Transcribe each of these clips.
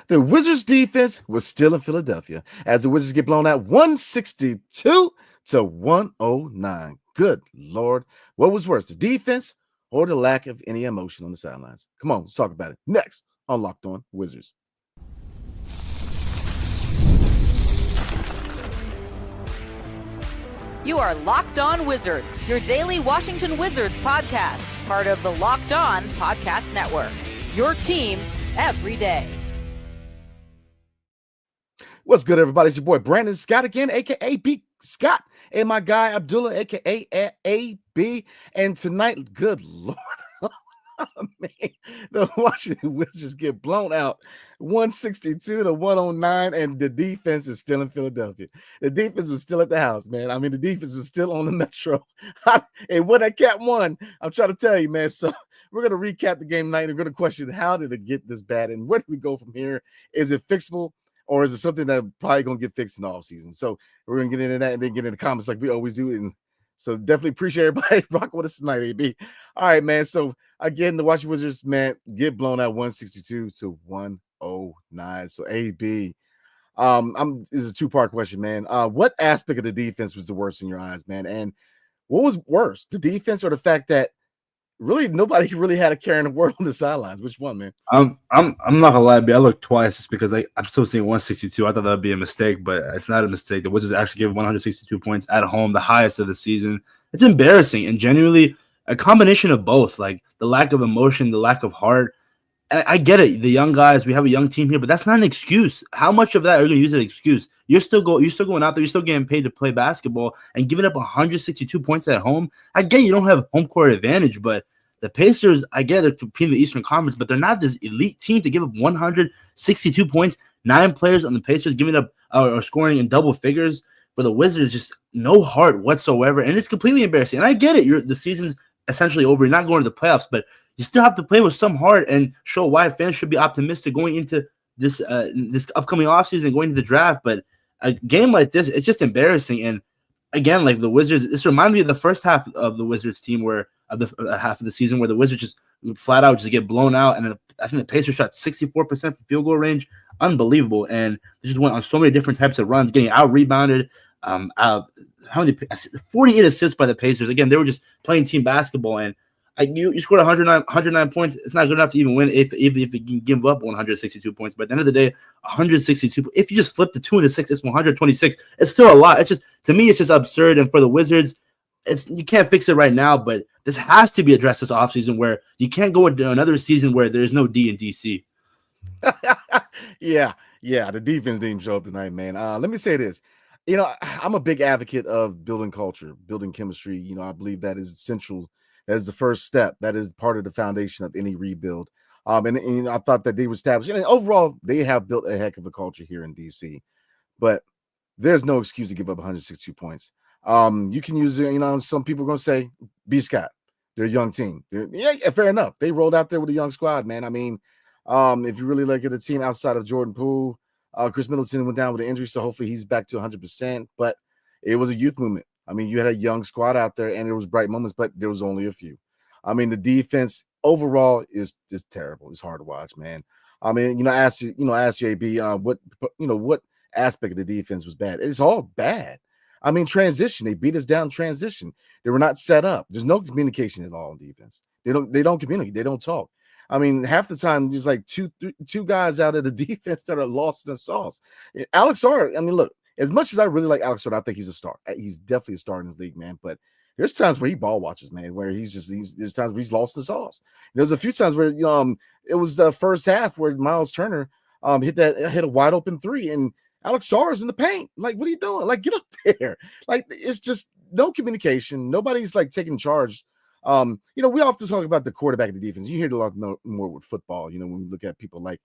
The Wizards defense was still in Philadelphia as the Wizards get blown out 162 to 109. Good Lord. What was worse, the defense or the lack of any emotion on the sidelines? Come on, let's talk about it next on Locked On Wizards. You are Locked On Wizards, your daily Washington Wizards podcast, part of the Locked On Podcast Network. Your team every day. What's good, everybody? It's your boy Brandon Scott again, aka BScott, and my guy Abdullah, aka AB. And tonight, good Lord, man, the Washington Wizards get blown out 162 to 109, and the defense is still in Philadelphia. The defense was still at the house, man. I mean, the defense was still on the Metro. And when that cat won, I'm trying to tell you, man. So we're going to recap the game tonight. We're going to question how did it get this bad, and where do we go from here? Is it fixable? Or is it something that probably going to get fixed in the offseason? So we're going to get into that and then get into the comments like we always do. And so definitely appreciate everybody rocking with us tonight, AB. All right, man. So again, the Washington Wizards, man, get blown out 162 to 109. So AB, this is a two-part question, man. What aspect of the defense was the worst in your eyes, man? And what was worse, the defense or the fact that really nobody really had a care in the world on the sidelines? Which one, man? I'm not gonna lie, I looked twice just because I'm still seeing 162. I thought that would be a mistake, but it's not a mistake. The Wizards actually gave 162 points at home, the highest of the season. It's embarrassing and genuinely a combination of both, like the lack of emotion, the lack of heart. And I get it, the young guys, we have a young team here, but that's not an excuse. How much of that are you gonna use as an excuse? You're still going out there, you're still getting paid to play basketball, and giving up 162 points at home. I get you don't have home court advantage, but the Pacers, I get they're competing in the Eastern Conference, but they're not this elite team to give up 162 points. 9 players on the Pacers giving up or scoring in double figures. For the Wizards, just no heart whatsoever, and it's completely embarrassing. And I get it, the season's essentially over. You're not going to the playoffs, but you still have to play with some heart and show why fans should be optimistic going into this upcoming offseason, going to the draft. But a game like this, it's just embarrassing. And again, like the Wizards, this reminds me of the first half of the Wizards team where of the half of the season where the Wizards just flat out just get blown out. And then I think the Pacers shot 64% from field goal range. Unbelievable. And they just went on so many different types of runs, getting out-rebounded. How many 48 assists by the Pacers. Again, they were just playing team basketball. And you scored 109 points. It's not good enough to even win if you can give up 162 points. But at the end of the day, 162. If you just flip the 2 and the 6, it's 126. It's still a lot. It's just, to me, it's just absurd. And for the Wizards, you can't fix it right now, but this has to be addressed this offseason where you can't go into another season where there's no D in DC. Yeah, the defense didn't show up tonight, man. Let me say this. I'm a big advocate of building culture, building chemistry. I believe that is essential. That is the first step. That is part of the foundation of any rebuild. And I thought that they were established. And overall, they have built a heck of a culture here in DC. But there's no excuse to give up 162 points. You can use it, some people are going to say, BScott, they're a young team. Yeah, fair enough. They rolled out there with a young squad, man. I mean, if you really look at the team outside of Jordan Poole, Chris Middleton went down with an injury, so hopefully he's back to 100%. But it was a youth movement. I mean, you had a young squad out there, and there was bright moments, but there was only a few. I mean, the defense overall is just terrible. It's hard to watch, man. I mean, I asked you, AB, what aspect of the defense was bad? It's all bad. I mean, transition. They beat us down transition. They were not set up. There's no communication at all on defense. They don't communicate. They don't talk. I mean, half the time there's like two guys out of the defense that are lost in the sauce. Alex Sarr, I mean, look, as much as I really like Alex Sarr, I think he's a star. He's definitely a star in this league, man. But there's times where he ball watches, man, where there's times where he's lost the sauce. There's a few times where it was the first half where Miles Turner hit a wide open 3 and Alex Sarr is in the paint. Like, what are you doing? Like, get up there. Like, it's just no communication. Nobody's like taking charge. We often talk about the quarterback of the defense. You hear it a lot more with football, when we look at people like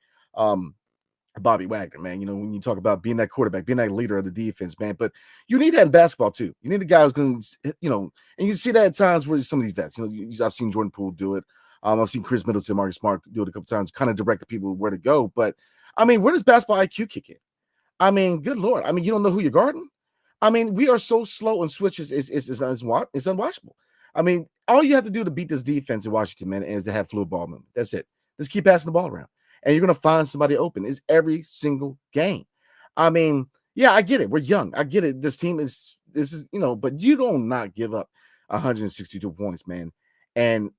Bobby Wagner, man. When you talk about being that quarterback, being that leader of the defense, man. But you need that in basketball too. You need a guy who's going to, and you see that at times where some of these vets, I've seen Jordan Poole do it. I've seen Chris Middleton, Marcus Smart do it a couple times, kind of direct the people where to go. But I mean, where does basketball IQ kick in? I mean, good Lord. I mean, you don't know who you're guarding. I mean, we are so slow on switches. It's unwatchable. I mean, all you have to do to beat this defense in Washington, man, is to have fluid ball movement. That's it. Just keep passing the ball around. and you're going to find somebody open. It's every single game. I mean, yeah, I get it. We're young. I get it. This is, but you don't not give up 162 points, man. And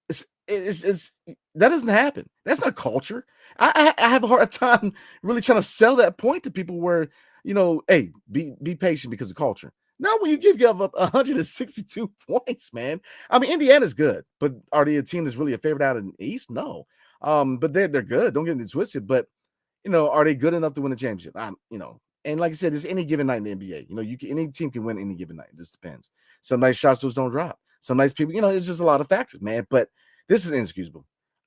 it's that doesn't happen. That's not culture. I have a hard time really trying to sell that point to people where, hey, be patient because of culture. Now, when you give up 162 points, man. I mean, Indiana's good, but are they a team that's really a favorite out in the East? No. But they're good. Don't get me twisted. But are they good enough to win a championship? And like I said, it's any given night in the NBA. Any team can win any given night. It just depends. Some nice shots just don't drop. Some nice people, it's just a lot of factors, man. But this is inexcusable.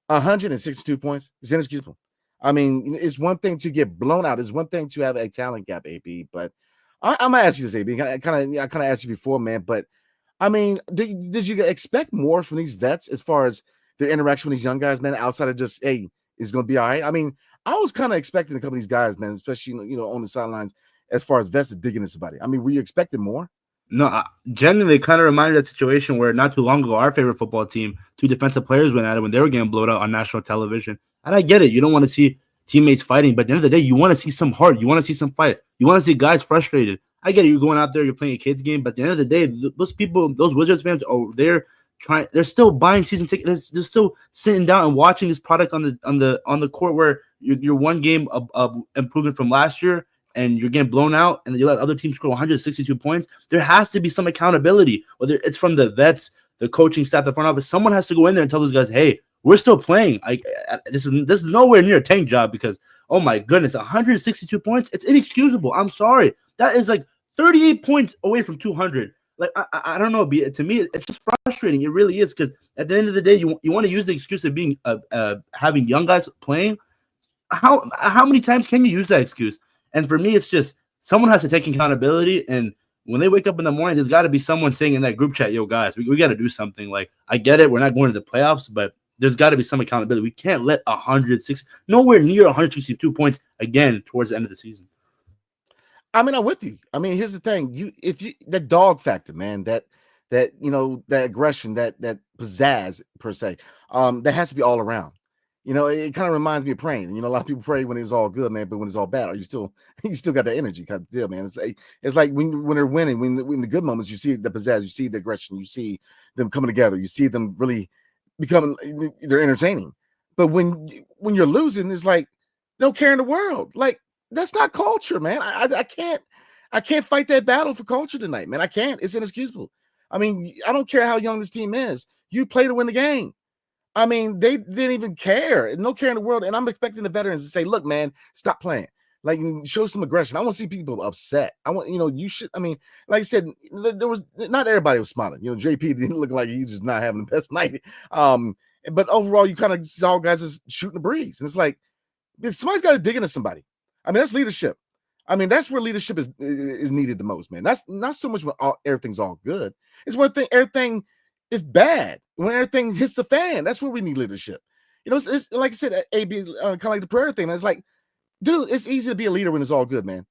162 points is inexcusable. I mean, it's one thing to get blown out. It's one thing to have a talent gap, AB. But I'm gonna ask you this, AB. I kind of asked you before, man. But I mean, did you expect more from these vets as far as their interaction with these young guys, man? Outside of just, hey, it's gonna be all right. I mean, I was kind of expecting a couple of these guys, man, especially on the sidelines, as far as vets digging into somebody. I mean, were you expecting more? No, genuinely kind of reminded of that situation where not too long ago, our favorite football team, two defensive players went at it when they were getting blown out on national television. And I get it. You don't want to see teammates fighting, but at the end of the day, you want to see some heart. You want to see some fight. You want to see guys frustrated. I get it. You're going out there, you're playing a kids game, but at the end of the day, those people, those Wizards fans, they're still buying season tickets. They're still sitting down and watching this product on the court where you're one game of improvement from last year, and you're getting blown out, and you let other teams score 162 points. There has to be some accountability, whether it's from the vets, the coaching staff, the front office. Someone has to go in there and tell those guys, "Hey, we're still playing. This is nowhere near a tank job because, oh my goodness, 162 points. It's inexcusable. I'm sorry. That is like 38 points away from 200. Like I don't know. To me, it's just frustrating. It really is, because at the end of the day, you want to use the excuse of being having young guys playing. How many times can you use that excuse? And for me, it's just someone has to take accountability. And when they wake up in the morning, there's got to be someone saying in that group chat, "Yo, guys, we got to do something." Like, I get it, we're not going to the playoffs, but there's got to be some accountability. We can't let 106, nowhere near 162 points again towards the end of the season. I mean, I'm with you. I mean, here's the thing: the dog factor, man, that that aggression, that pizzazz per se, that has to be all around. It kind of reminds me of praying. A lot of people pray when it's all good, man, but when it's all bad, you still got that energy kind of deal, man. It's like when they're winning, when the good moments, you see the pizzazz, you see the aggression, you see them coming together, you see them really becoming, they're entertaining. But when you're losing, it's like no care in the world. Like, that's not culture, man. I can't fight that battle for culture tonight, man. I can't. It's inexcusable. I mean, I don't care how young this team is. You play to win the game. I mean, they didn't even care. No care in the world. And I'm expecting the veterans to say, "Look, man, stop playing. Like, show some aggression." I want to see people upset. I want, you should. I mean, like I said, there was not everybody was smiling. JP didn't look like he's just not having the best night. But overall, you kind of saw guys just shooting the breeze. And it's like, somebody's got to dig into somebody. I mean, that's leadership. I mean, that's where leadership is needed the most, man. That's not so much when everything's all good. It's when everything is bad. When everything hits the fan, that's where we need leadership. It's like I said, AB, kind of like the prayer thing, man. It's like, dude, it's easy to be a leader when it's all good, man.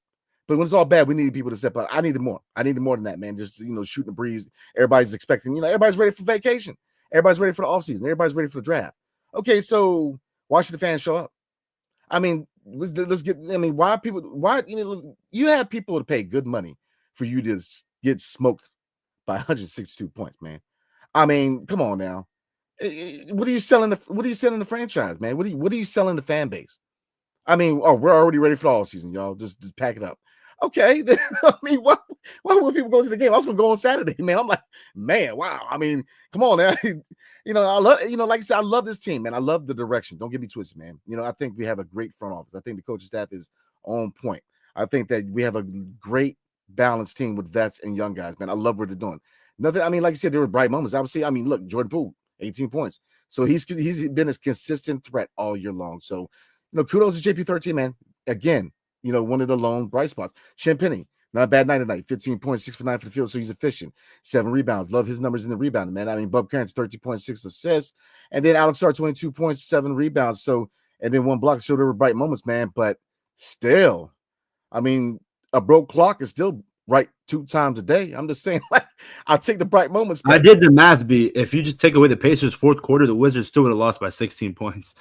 But when it's all bad, we need people to step up. I needed more. I needed more than that, man. Just, shooting the breeze. Everybo's expecting, everybody's ready for vacation. Everybody's ready for the offseason. Everybody's ready for the draft. Okay, so why should the fans show up? I mean, why you have people to pay good money for you to get smoked by 162 points, man. I mean, come on now. What are you selling the franchise, man? What are you selling the fan base? I mean, we're already ready for the all season, y'all. Just pack it up. Okay. I mean, why would people go to the game? I was gonna go on Saturday, man. I'm like, man, wow. I mean, come on now. I love, like I said, I love this team, man. I love the direction. Don't get me twisted, man. I think we have a great front office. I think the coaching staff is on point. I think that we have a great balanced team with vets and young guys, man. I love what they're doing. Nothing. I mean, like I said, there were bright moments. Obviously, I mean, look, Jordan Poole, 18 points. So he's been a consistent threat all year long. So, kudos to JP13, man. Again, one of the lone bright spots. Champagny, not a bad night tonight. 15 points, 6 for 9 for the field. So he's efficient. 7 rebounds. Love his numbers in the rebounding, man. I mean, Bub Carrington, 13.6 assists. And then Alex Sarr, 22 points, 7 rebounds. So, and then 1 block. So there were bright moments, man. But still, I mean, a broke clock is still right 2 times a day. I'm just saying, like, I'll take the bright moments. I did the math, B. If you just take away the Pacers' fourth quarter, the Wizards still would have lost by 16 points.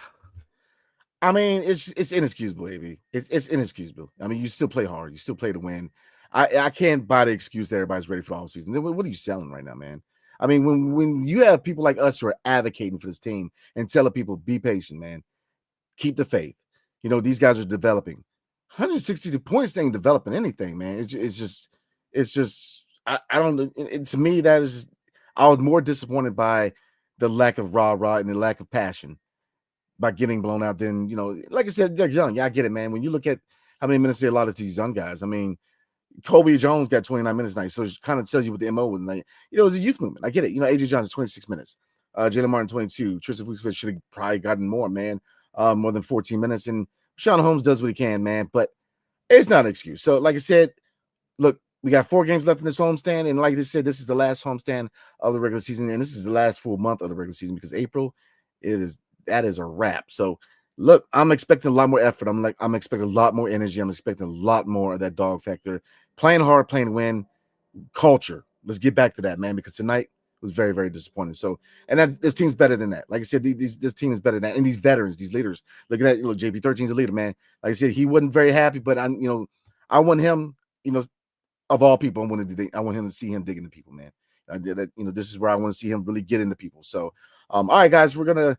I mean, it's inexcusable, AB. It's inexcusable. I mean, you still play hard. You still play to win. I can't buy the excuse that everybody's ready for the offseason. What are you selling right now, man? I mean, when you have people like us who are advocating for this team and telling people, be patient, man, keep the faith. These guys are developing. 162 points ain't developing anything, man. It's just I don't. To me, that is. I was more disappointed by the lack of rah and the lack of passion by getting blown out than like I said, they're young. Yeah, I get it, man. When you look at how many minutes they allotted to these young guys, I mean, Kobe Jones got 29 minutes tonight, so it kind of tells you what the MO was. Like, it was a youth movement. I get it. AJ Johnson 26 minutes, Jalen Martin 22, Tristan Vucevic should have probably gotten more, man, more than 14 minutes. And Sean Holmes does what he can, man, but it's not an excuse. So, like I said, look, we got 4 games left in this homestand, and like I said, this is the last homestand of the regular season, and this is the last full month of the regular season because April, that is a wrap. So, look, I'm expecting a lot more effort. I'm expecting a lot more energy. I'm expecting a lot more of that dog factor, playing hard, playing to win, culture. Let's get back to that, man, because tonight was very, very disappointing. So, and this team's better than that. Like I said, this team is better than that. And these veterans, these leaders, look at that. Look, JP13's a leader, man. Like I said, he wasn't very happy, but I want him, of all people, I want him to see him digging the people, man. This is where I want to see him really get into people. So, all right, guys, we're gonna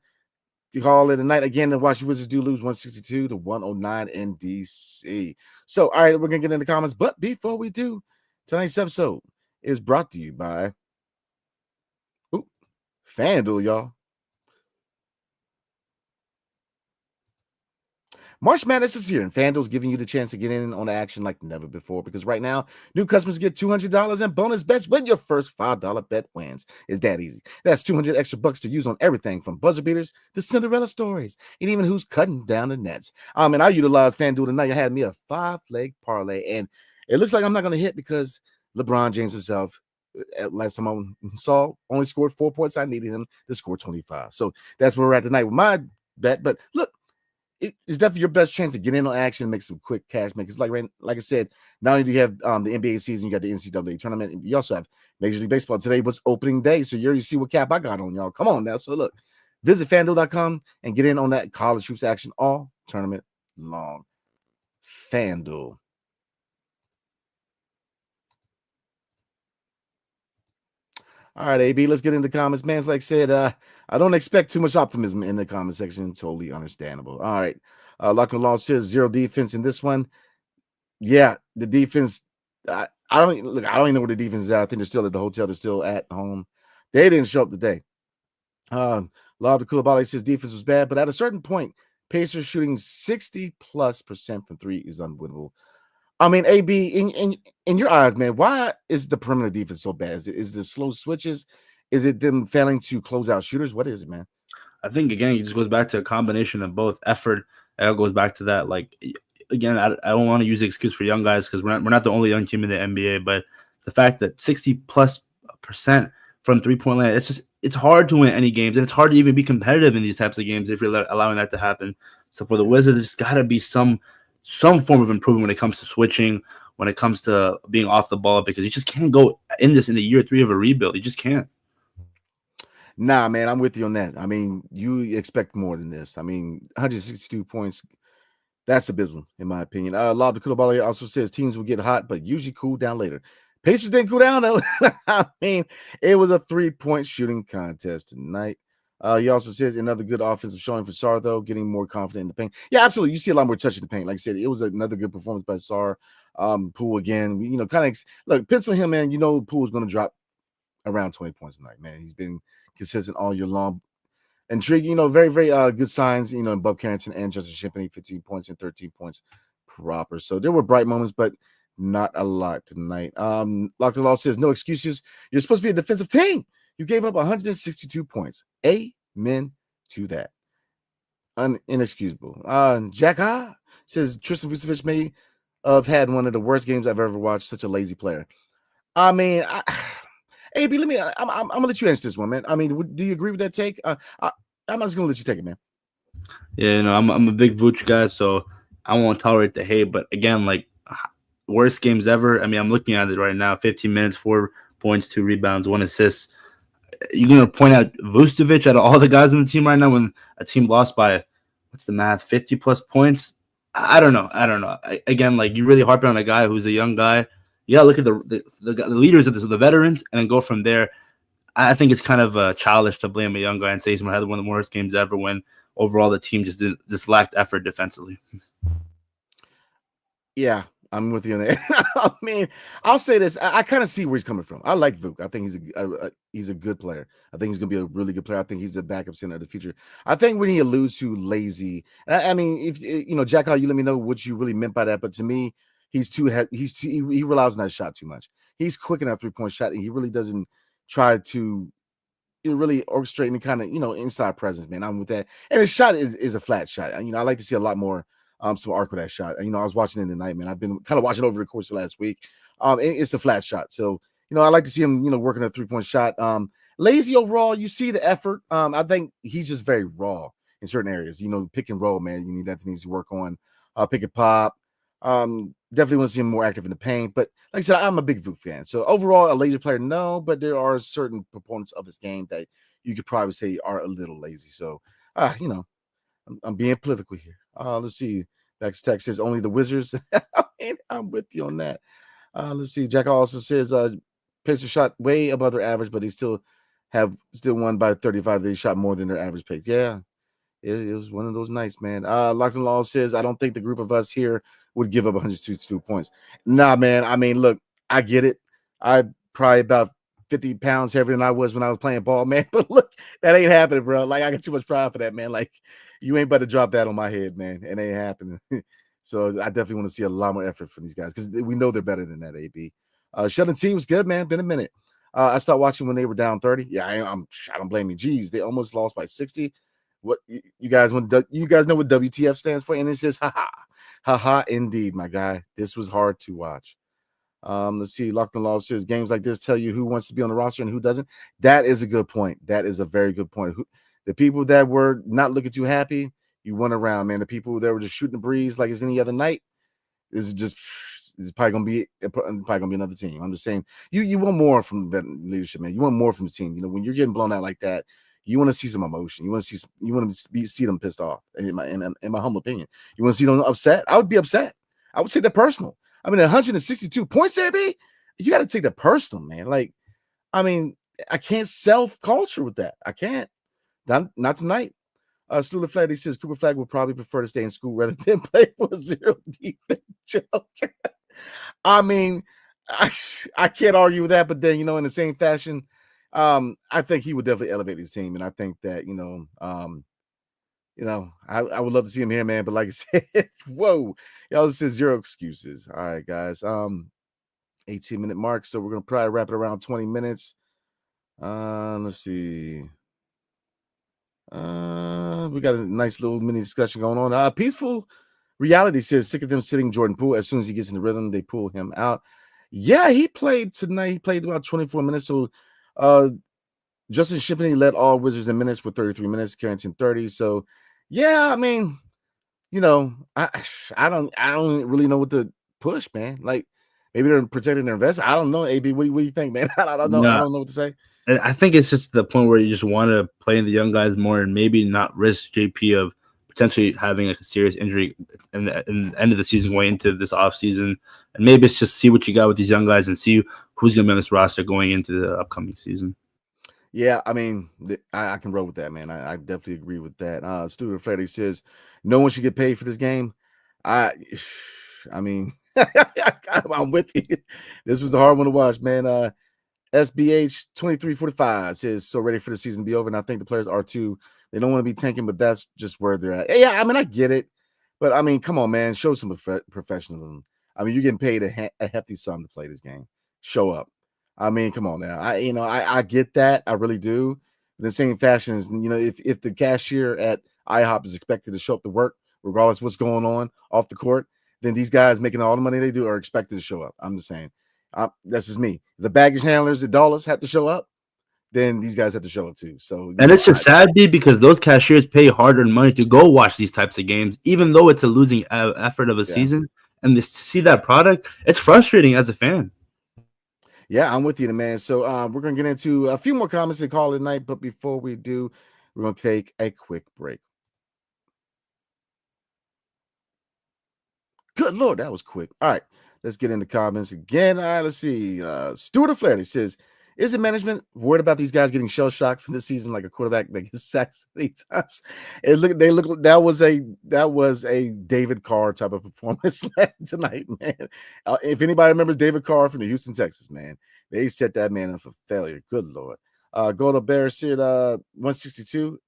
call it a night again. The Washington Wizards do lose 162 to 109 in DC. So, all right, we're gonna get in the comments, but before we do, tonight's episode is brought to you by FanDuel, y'all. March Madness is here, and FanDuel's giving you the chance to get in on the action like never before because right now, new customers get $200 in bonus bets when your first $5 bet wins. It's that easy. That's 200 extra bucks to use on everything from buzzer beaters to Cinderella stories and even who's cutting down the nets. And I utilized FanDuel tonight. I had me a 5-leg parlay, and it looks like I'm not going to hit because LeBron James himself, last time I saw, only scored 4 points. I needed him to score 25. So that's where we're at tonight with my bet. But look, it's definitely your best chance to get in on action and make some quick cash. Because like I said, not only do you have the NBA season, you got the NCAA tournament, and you also have Major League Baseball. Today was opening day, so you already see what cap I got on, y'all. Come on now. So look, visit FanDuel.com and get in on that college hoops action all tournament long. FanDuel. All right, AB, let's get into the comments. Man, like I said, I don't expect too much optimism in the comment section. Totally understandable. All right. Lock and Law says 0 defense in this one. Yeah, the defense. I don't even know where the defense is at. I think they're still at the hotel. They're still at home. They didn't show up today. Law of Kulabali says defense was bad, but at a certain point, Pacers shooting 60+% from 3 is unwinnable. I mean, AB, in your eyes, man, why is the perimeter defense so bad? Is it the slow switches? Is it them failing to close out shooters? What is it, man? I think, again, it just goes back to a combination of both effort. It goes back to that. Like, again, I don't want to use the excuse for young guys because we're not the only young team in the NBA, but the fact that 60+% from three-point land, it's hard to win any games, and it's hard to even be competitive in these types of games if you're allowing that to happen. So for the Wizards, there's got to be some form of improvement when it comes to switching, when it comes to being off the ball, because you just can't go in the year 3 of a rebuild. You just can't. Nah, man, I'm with you on that. I mean, you expect more than this. I mean, 162 points, that's abysmal, in my opinion. Lob Kulabali also says teams will get hot, but usually cool down later. Pacers didn't cool down, though. I mean, it was a 3-point shooting contest tonight. He also says another good offensive showing for Sarr, though, getting more confident in the paint. Yeah, absolutely. You see a lot more touch in the paint. Like I said, it was another good performance by Sarr. Poole again, kind of look, pencil him in. Poole's going to drop around 20 points tonight, man. He's been consistent all year long. Intriguing, very, very good signs, in Bub Carrington and Justin Champagnie, 15 points and 13 points proper. So there were bright moments, but not a lot tonight. Locked Law says, no excuses. You're supposed to be a defensive team. You gave up 162 points. Amen to that. Inexcusable. Jack says Tristan Vucevic may have had one of the worst games I've ever watched. Such a lazy player. I mean, AB, I'm gonna let you answer this one, man. I mean, do you agree with that take? I'm just gonna let you take it, man. Yeah, I'm a big Vuce guy, so I won't tolerate the hate. But again, like, worst games ever. I mean, I'm looking at it right now. 15 minutes, 4 points, 2 rebounds, 1 assist. You're gonna point out Vucevic out of all the guys on the team right now when a team lost by what's the math? 50 plus points. I don't know. Again, like you really harping on a guy who's a young guy. You gotta look at the leaders of this, the veterans, and then go from there. I think it's kind of childish to blame a young guy and say he's had one of the worst games ever when overall the team just lacked effort defensively. Yeah, I'm with you on that. I mean, I'll say this: I kind of see where he's coming from. I like Vuk. I think he's a good player. I think he's going to be a really good player. I think he's a backup center of the future. I think when he alludes to lazy, I mean, if you know, Jack, you let me know what you really meant by that. But to me, he relies on that shot too much. He's quick in that 3-point shot, and he really doesn't try to really orchestrate any kind of inside presence, man. I'm with that. And his shot is a flat shot. I like to see a lot more some arc with that shot. And I was watching it tonight, man. I've been kind of watching over the course of last week. It's a flat shot. So, I like to see him, working a 3-point shot. Lazy overall, you see the effort. I think he's just very raw in certain areas. Pick and roll, man. You definitely needs to work on pick and pop. Definitely want to see him more active in the paint. But like I said, I'm a big Vuk fan. So overall, a lazy player, no, but there are certain components of his game that you could probably say are a little lazy. So, I'm being political here. Let's see. Next text says only the Wizards. I'm with you on that. Let's see. Jack also says Pacers shot way above their average, but they still won by 35. They shot more than their average pace. Yeah. It was one of those nights, man. Lockton Law says, I don't think the group of us here would give up 162 points. Nah, man. I mean, look, I get it. I probably about 50 pounds heavier than I was when I was playing ball, man. But look, that ain't happening, bro. Like, I got too much pride for that, man. Like, you ain't about to drop that on my head, man. It ain't happening. So I definitely want to see a lot more effort from these guys because we know they're better than that, AB. Sheldon T was good, man. Been a minute. I started watching when they were down 30. Yeah, I don't blame you. Geez, they almost lost by 60. What you guys know what WTF stands for? And it says, ha, indeed, my guy. This was hard to watch. Let's see. Lockton Law says games like this tell you who wants to be on the roster and who doesn't. That is a good point. That is a very good point. The people that were not looking too happy, you went around, man. The people that were just shooting the breeze like it's any other night, it's probably gonna be another team. I'm just saying, you want more from the leadership, man. You want more from the team. When you're getting blown out like that, you want to see some emotion. You want to see them pissed off. In my humble opinion, you want to see them upset. I would be upset. I would take that personal. I mean, 162 points, AB. You got to take that personal, man. Like, I mean, I can't self-culture with that. I can't. Not tonight. Slula Flatty says Cooper Flag would probably prefer to stay in school rather than play for a zero defense joke. I mean, I can't argue with that, but then in the same fashion, I think he would definitely elevate his team, and I think that I would love to see him here, man. But like I said, whoa, y'all just said zero excuses. All right, guys. 18-minute mark, so we're gonna probably wrap it around 20 minutes. Let's see. We got a nice little mini discussion going on. Peaceful Reality says sick of them sitting Jordan Poole. As soon as he gets in the rhythm, they pull him out. Yeah, he played tonight. He played about 24 minutes. So Justin Shipley led all Wizards in minutes with 33 minutes, Carrington 30. So yeah, I mean, I don't really know what to push, man. Like maybe they're protecting their investment. I don't know. AB, what do you think, man? I don't know. No. I don't know what to say. I think it's just the point where you just want to play the young guys more and maybe not risk JP of potentially having like a serious injury in the end of the season going into this off season. And maybe it's just see what you got with these young guys and see who's going to be on this roster going into the upcoming season. Yeah, I mean, I can roll with that, man. I definitely agree with that. Stuart Freddy says no one should get paid for this game. I mean, I'm with you. This was a hard one to watch, man. SBH 2345 says so ready for the season to be over, and I think the players are too. They don't want to be tanking, but that's just where they're at. Yeah, I mean, I get it, but I mean, come on, man, show some professionalism. I mean, you're getting paid a hefty sum to play this game. Show up. I mean, come on now. I get that. I really do. In the same fashion as if the cashier at IHOP is expected to show up to work, regardless of what's going on off the court, then these guys making all the money they do are expected to show up. I'm just saying. That's just me. The baggage handlers at Dulles have to show up, then these guys have to show up too. So, and it's just sad, B, because those cashiers pay hard-earned money to go watch these types of games, even though it's a losing effort of a season. And to see that product, it's frustrating as a fan. Yeah, I'm with you, man. So we're gonna get into a few more comments and call it night. But before we do, we're gonna take a quick break. Good Lord, that was quick. All right, let's get into comments again. All right, let's see. Stuart O'Flaherty says, isn't management worried about these guys getting shell shocked from this season like a quarterback that gets sacked 8 times? That was a David Carr type of performance tonight, man. If anybody remembers David Carr from the Houston Texans, man, they set that man up for failure. Good Lord. Go to Bear said 162.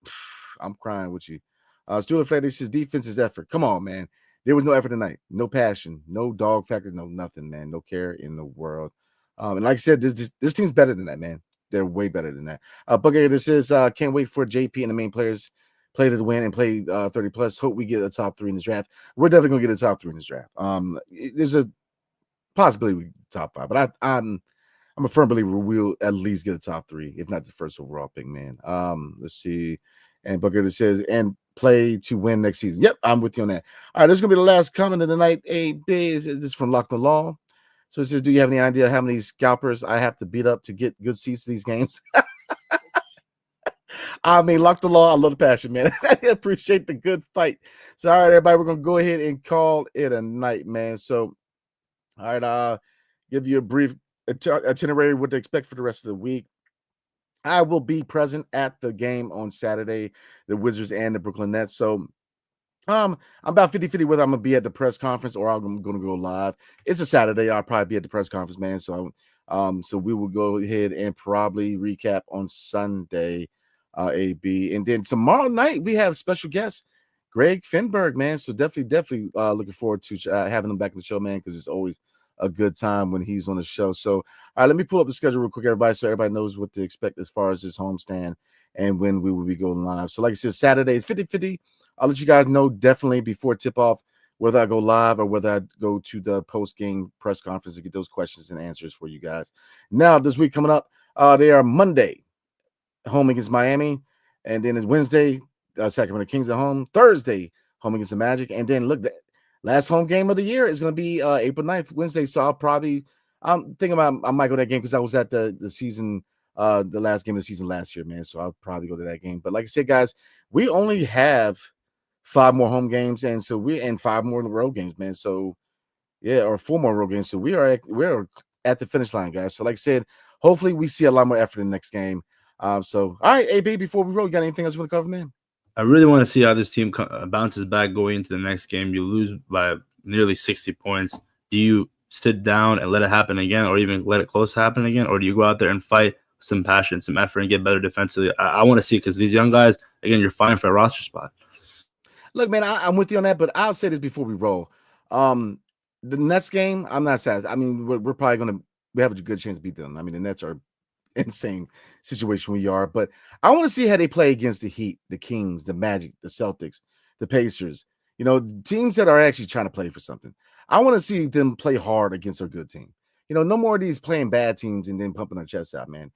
I'm crying with you. Stuart O'Flaherty says defense is effort. Come on, man. There was no effort tonight, no passion, no dog factor, no nothing, man, no care in the world. And like I said, this team's better than that, man. They're way better than that. Buggator says, can't wait for JP and the main players play to win and play 30 plus. Hope we get a top 3 in this draft. We're definitely gonna get a top 3 in this draft. There's a possibility we top 5, but I'm a firm believer we'll at least get a top 3, if not the first overall pick, man. Let's see. And Booker says, and play to win next season. Yep, I'm with you on that. All right, this is going to be the last comment of the night. AB is from Locked on Law. So it says, do you have any idea how many scalpers I have to beat up to get good seats to these games? I mean, Locked on Law, I love the passion, man. I appreciate the good fight. So, all right, everybody, we're going to go ahead and call it a night, man. So, all right, give you a brief itinerary, what to expect for the rest of the week. I will be present at the game on Saturday, the Wizards and the Brooklyn Nets. So I'm about 50-50 whether I'm gonna be at the press conference or I'm gonna go live. It's a Saturday. I'll probably be at the press conference, man. So so we will go ahead and probably recap on Sunday, AB. And then tomorrow night we have special guest Greg Finberg, man. So definitely looking forward to having him back in the show, man, because it's always a good time when he's on the show. So, all right, let me pull up the schedule real quick, everybody, so everybody knows what to expect as far as this homestand and when we will be going live. So, like I said, Saturday is 50-50. I'll let you guys know definitely before tip-off whether I go live or whether I go to the post-game press conference to get those questions and answers for you guys. Now, this week coming up, they are Monday, home against Miami, and then it's Wednesday, Sacramento Kings at home, Thursday, home against the Magic, and then look, last home game of the year is going to be April 9th, Wednesday. So I'm thinking about I might go to that game because I was at the season, the last game of the season last year, man. So I'll probably go to that game. But like I said, guys, we only have 5 more home games, and so we're 5 more road games, man. So yeah, or 4 more road games. So we're at the finish line, guys. So like I said, hopefully we see a lot more effort in the next game. So all right, AB, before we roll, you got anything else you want to cover, man? I really want to see how this team bounces back going into the next game. You lose by nearly 60 points. Do you sit down and let it happen again, or even let it close to happen again? Or do you go out there and fight with some passion, some effort, and get better defensively? I want to see it because these young guys, again, you're fighting for a roster spot. Look, man, I'm with you on that, but I'll say this before we roll. The Nets game, I'm not sad. I mean, we're probably we have a good chance to beat them. I mean, the Nets are insane situation we are, but I want to see how they play against the Heat, the Kings, the Magic, the Celtics, the Pacers, teams that are actually trying to play for something. I want to see them play hard against a good team. No more of these playing bad teams and then pumping our chests out, man.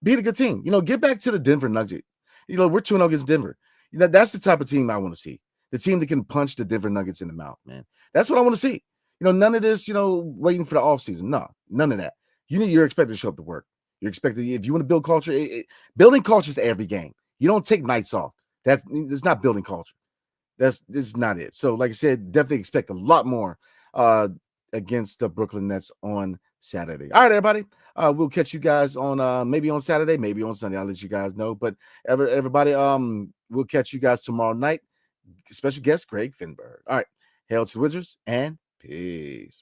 Beat a good team. Get back to the Denver Nuggets. We're 2-0 against Denver. That's the type of team I want to see. The team that can punch the Denver Nuggets in the mouth, man. That's what I want to see. None of this, waiting for the offseason. No, none of that. You're expected to show up to work. You're expected, if you want to build culture, building culture is every game. You don't take nights off. That's not building culture. This is not it. So, like I said, definitely expect a lot more against the Brooklyn Nets on Saturday. All right, everybody. We'll catch you guys on maybe on Saturday, maybe on Sunday. I'll let you guys know. But everybody, we'll catch you guys tomorrow night. Special guest Greg Finberg. All right. Hail to the Wizards and peace.